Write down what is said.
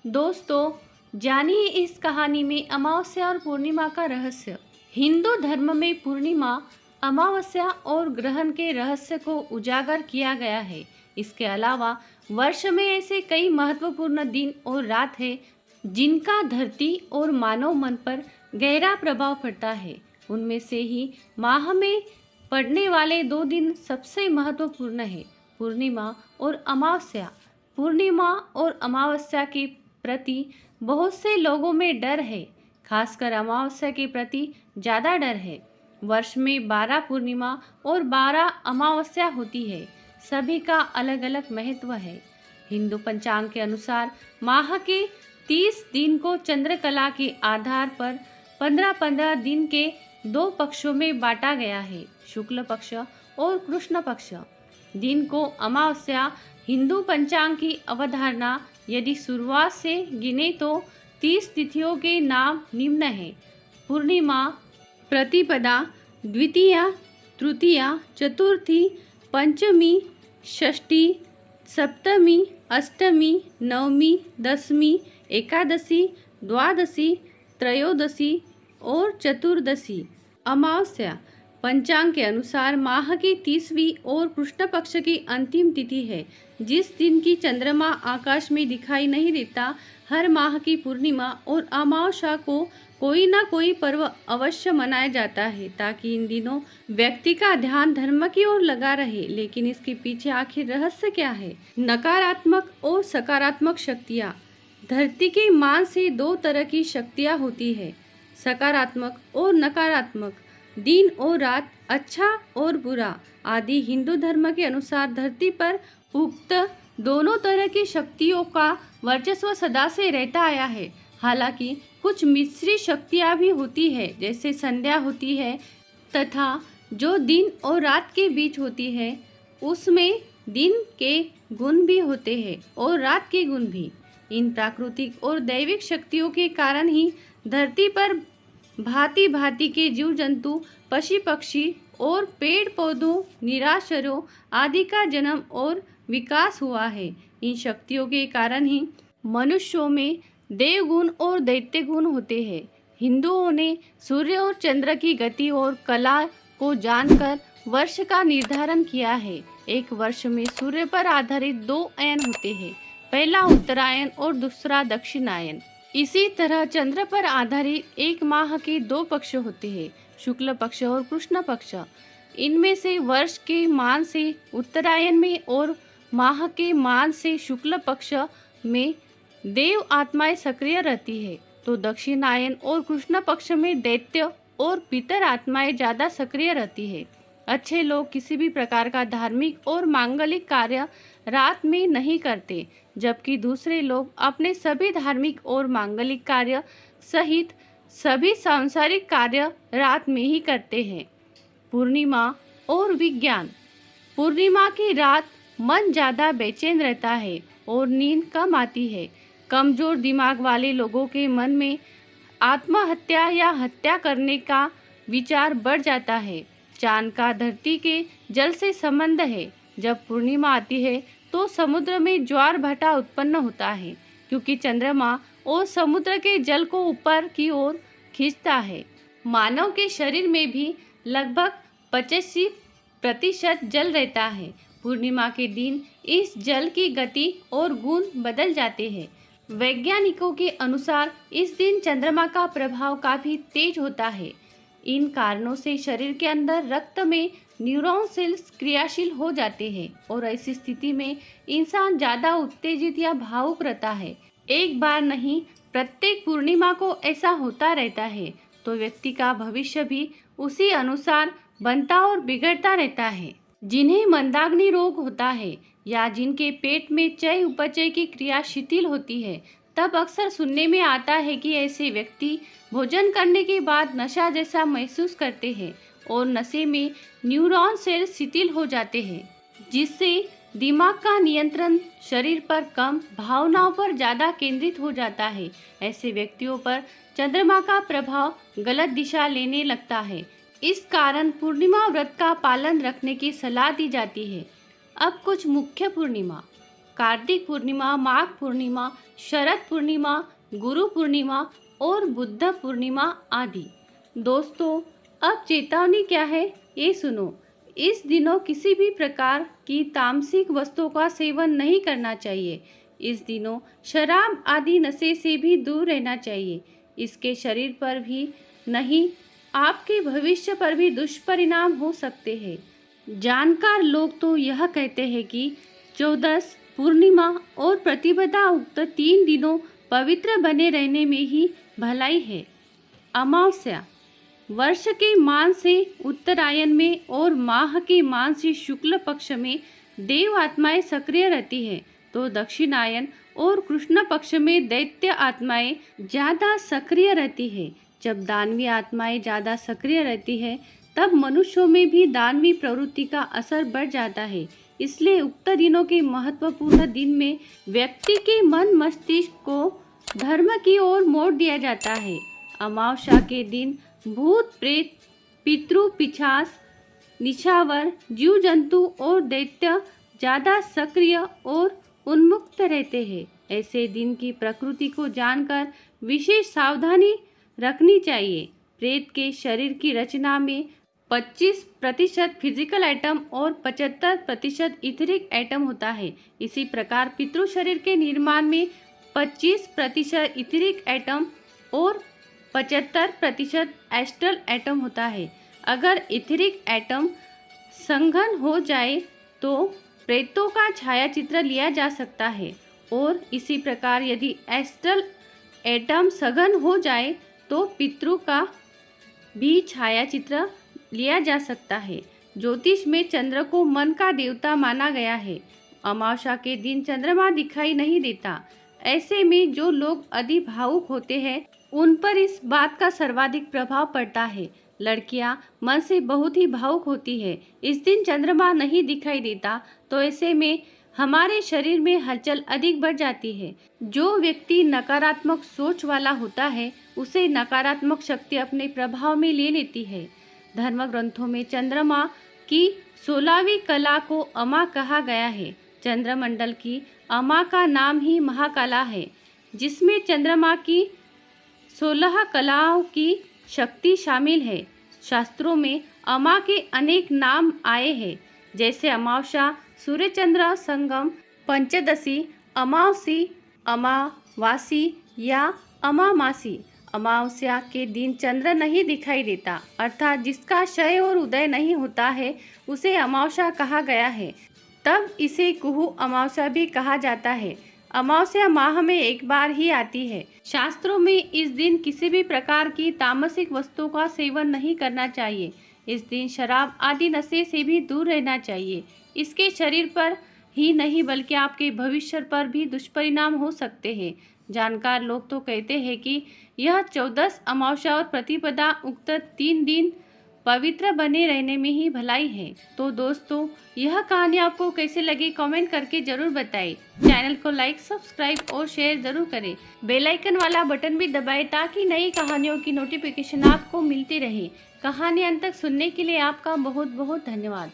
दोस्तों, जानिए इस कहानी में अमावस्या और पूर्णिमा का रहस्य। हिंदू धर्म में पूर्णिमा, अमावस्या और ग्रहण के रहस्य को उजागर किया गया है। इसके अलावा वर्ष में ऐसे कई महत्वपूर्ण दिन और रात है जिनका धरती और मानव मन पर गहरा प्रभाव पड़ता है। उनमें से ही माह में पड़ने वाले 2 दिन सबसे महत्वपूर्ण है, पूर्णिमा और अमावस्या। पूर्णिमा और अमावस्या के प्रति बहुत से लोगों में डर है, खासकर अमावस्या के प्रति ज़्यादा डर है। वर्ष में 12 पूर्णिमा और 12 अमावस्या होती है, सभी का अलग अलग महत्व है। हिंदू पंचांग के अनुसार माह के 30 दिन को चंद्रकला के आधार पर 15-15 दिन के 2 पक्षों में बांटा गया है, शुक्ल पक्ष और कृष्ण पक्ष। दिन को अमावस्या हिंदू पंचांग की अवधारणा यदि शुरुआत से गिने तो 30 तिथियों के नाम निम्न है: पूर्णिमा, प्रतिपदा, द्वितीया, तृतीया, चतुर्थी, पंचमी, षष्ठी, सप्तमी, अष्टमी, नवमी, दशमी, एकादशी, द्वादशी, त्रयोदशी और चतुर्दशी। अमावस्या पंचांग के अनुसार माह की 30वीं और कृष्ण पक्ष की अंतिम तिथि है, जिस दिन की चंद्रमा आकाश में दिखाई नहीं देता। हर माह की पूर्णिमा और अमावस्या को कोई ना कोई पर्व अवश्य मनाया जाता है, ताकि इन दिनों व्यक्ति का ध्यान धर्म की ओर लगा रहे। लेकिन इसके पीछे आखिर रहस्य क्या है? नकारात्मक और सकारात्मक शक्तियाँ। धरती के मान से 2 तरह की शक्तियाँ होती है, सकारात्मक और नकारात्मक, दिन और रात, अच्छा और बुरा आदि। हिंदू धर्म के अनुसार धरती पर उक्त दोनों तरह की शक्तियों का वर्चस्व सदा से रहता आया है। हालांकि कुछ मिश्रित शक्तियाँ भी होती है, जैसे संध्या होती है, तथा जो दिन और रात के बीच होती है, उसमें दिन के गुण भी होते हैं और रात के गुण भी। इन प्राकृतिक और दैविक शक्तियों के कारण ही धरती पर भांति भांति के जीव जंतु, पशु पक्षी और पेड़ पौधों, निराश्रयों आदि का जन्म और विकास हुआ है। इन शक्तियों के कारण ही मनुष्यों में देव गुण और दैत्य गुण होते हैं। हिंदुओं ने सूर्य और चंद्र की गति और कला को जानकर वर्ष का निर्धारण किया है। एक वर्ष में सूर्य पर आधारित 2 अयन होते हैं, पहला उत्तरायण और दूसरा दक्षिणायन। इसी तरह चंद्र पर आधारित एक माह के 2 पक्ष होते हैं, शुक्ल पक्ष और कृष्ण पक्ष। इनमें से वर्ष के मान से उत्तरायण में और माह के मान से शुक्ल पक्ष में देव आत्माएं सक्रिय रहती है, तो दक्षिणायन और कृष्ण पक्ष में दैत्य और पितर आत्माएं ज़्यादा सक्रिय रहती है। अच्छे लोग किसी भी प्रकार का धार्मिक और मांगलिक कार्य रात में नहीं करते, जबकि दूसरे लोग अपने सभी धार्मिक और मांगलिक कार्य सहित सभी सांसारिक कार्य रात में ही करते हैं। पूर्णिमा और विज्ञान। पूर्णिमा की रात मन ज़्यादा बेचैन रहता है और नींद कम आती है। कमज़ोर दिमाग वाले लोगों के मन में आत्महत्या या हत्या करने का विचार बढ़ जाता है। चांद का धरती के जल से संबंध है। जब पूर्णिमा आती है तो समुद्र में ज्वार भाटा उत्पन्न होता है, क्योंकि चंद्रमा और समुद्र के जल को ऊपर की ओर खींचता है। मानव के शरीर में भी लगभग 85% जल रहता है। पूर्णिमा के दिन इस जल की गति और गुण बदल जाते हैं। वैज्ञानिकों के अनुसार इस दिन चंद्रमा का प्रभाव काफ़ी तेज होता है। इन कारणों से शरीर के अंदर रक्त में न्यूरॉन सेल्स क्रियाशील हो जाते हैं और ऐसी स्थिति में इंसान ज़्यादा उत्तेजित या भावुक रहता है। एक बार नहीं, प्रत्येक पूर्णिमा को ऐसा होता रहता है, तो व्यक्ति का भविष्य भी उसी अनुसार बनता और बिगड़ता रहता है। जिन्हें मंदाग्नि रोग होता है या जिनके पेट में चय उपचय की क्रिया शिथिल होती है, तब अक्सर सुनने में आता है कि ऐसे व्यक्ति भोजन करने के बाद नशा जैसा महसूस करते हैं और नशे में न्यूरॉन सेल्स शिथिल हो जाते हैं, जिससे दिमाग का नियंत्रण शरीर पर कम, भावनाओं पर ज़्यादा केंद्रित हो जाता है। ऐसे व्यक्तियों पर चंद्रमा का प्रभाव गलत दिशा लेने लगता है। इस कारण पूर्णिमा व्रत का पालन रखने की सलाह दी जाती है। अब कुछ मुख्य पूर्णिमा। कार्तिक पूर्णिमा, माघ पूर्णिमा, शरद पूर्णिमा, गुरु पूर्णिमा और बुद्ध पूर्णिमा आदि। दोस्तों, अब चेतावनी क्या है ये सुनो। इस दिनों किसी भी प्रकार की तामसिक वस्तुओं का सेवन नहीं करना चाहिए। इस दिनों शराब आदि नशे से भी दूर रहना चाहिए। इसके शरीर पर भी नहीं, आपके भविष्य पर भी दुष्परिणाम हो सकते हैं। जानकार लोग तो यह कहते हैं कि चौदस, पूर्णिमा और प्रतिपदा उक्त 3 दिनों पवित्र बने रहने में ही भलाई है। अमावस्या वर्ष के मान से उत्तरायण में और माह के मान से शुक्ल पक्ष में देव आत्माएं सक्रिय रहती है, तो दक्षिणायन और कृष्ण पक्ष में दैत्य आत्माएं ज़्यादा सक्रिय रहती है। जब दानवी आत्माएं ज़्यादा सक्रिय रहती है तब मनुष्यों में भी दानवी प्रवृत्ति का असर बढ़ जाता है। इसलिए उक्त दिनों के महत्वपूर्ण दिन में व्यक्ति के मन मस्तिष्क को धर्म की ओर मोड़ दिया जाता है। अमावस्या के दिन भूत प्रेत, पितृ, पिशाच, निछावर, जीव जंतु और दैत्य ज़्यादा सक्रिय और उन्मुक्त रहते हैं। ऐसे दिन की प्रकृति को जानकर विशेष सावधानी रखनी चाहिए। प्रेत के शरीर की रचना में 25% फिजिकल एटम और 75% इथरिक एटम होता है। इसी प्रकार पितृ शरीर के निर्माण में 25% इथरिक एटम और 75% एस्ट्रल एटम होता है। अगर इथरिक एटम संघन हो जाए तो प्रेतों का छायाचित्र लिया जा सकता है, और इसी प्रकार यदि एस्ट्रल एटम सघन हो जाए तो पितृ का भी छायाचित्र लिया जा सकता है। ज्योतिष में चंद्र को मन का देवता माना गया है। अमावस्या के दिन चंद्रमा दिखाई नहीं देता। ऐसे में जो लोग अति भावुक होते हैं उन पर इस बात का सर्वाधिक प्रभाव पड़ता है। लड़कियां मन से बहुत ही भावुक होती है। इस दिन चंद्रमा नहीं दिखाई देता तो ऐसे में हमारे शरीर में हलचल अधिक बढ़ जाती है। जो व्यक्ति नकारात्मक सोच वाला होता है उसे नकारात्मक शक्ति अपने प्रभाव में ले लेती है। धर्म ग्रंथों में चंद्रमा की 16वीं कला को अमा कहा गया है। चंद्रमंडल की अमा का नाम ही महाकला है, जिसमें चंद्रमा की 16 कलाओं की शक्ति शामिल है। शास्त्रों में अमा के अनेक नाम आए हैं, जैसे अमावस्या, सूर्यचंद्र संगम, पंचदशी, अमावसी, अमावासी या अमामासी। अमावस्या के दिन चंद्र नहीं दिखाई देता, अर्थात जिसका क्षय और उदय नहीं होता है उसे अमावस्या कहा गया है। तब इसे कुहू अमावस्या भी कहा जाता है। अमावस्या माह में एक बार ही आती है। शास्त्रों में इस दिन किसी भी प्रकार की तामसिक वस्तुओं का सेवन नहीं करना चाहिए। इस दिन शराब आदि नशे से भी दूर रहना चाहिए। इसके शरीर पर ही नहीं बल्कि आपके भविष्य पर भी दुष्परिणाम हो सकते हैं। जानकार लोग तो कहते हैं कि यह 14 अमावस्या और प्रतिपदा उक्त 3 दिन पवित्र बने रहने में ही भलाई है। तो दोस्तों, यह कहानी आपको कैसे लगी कमेंट करके जरूर बताएं। चैनल को लाइक, सब्सक्राइब और शेयर जरूर करें। बेल आइकन वाला बटन भी दबाएं ताकि नई कहानियों की नोटिफिकेशन आपको मिलती रहे। कहानी अंत तक सुनने के लिए आपका बहुत बहुत धन्यवाद।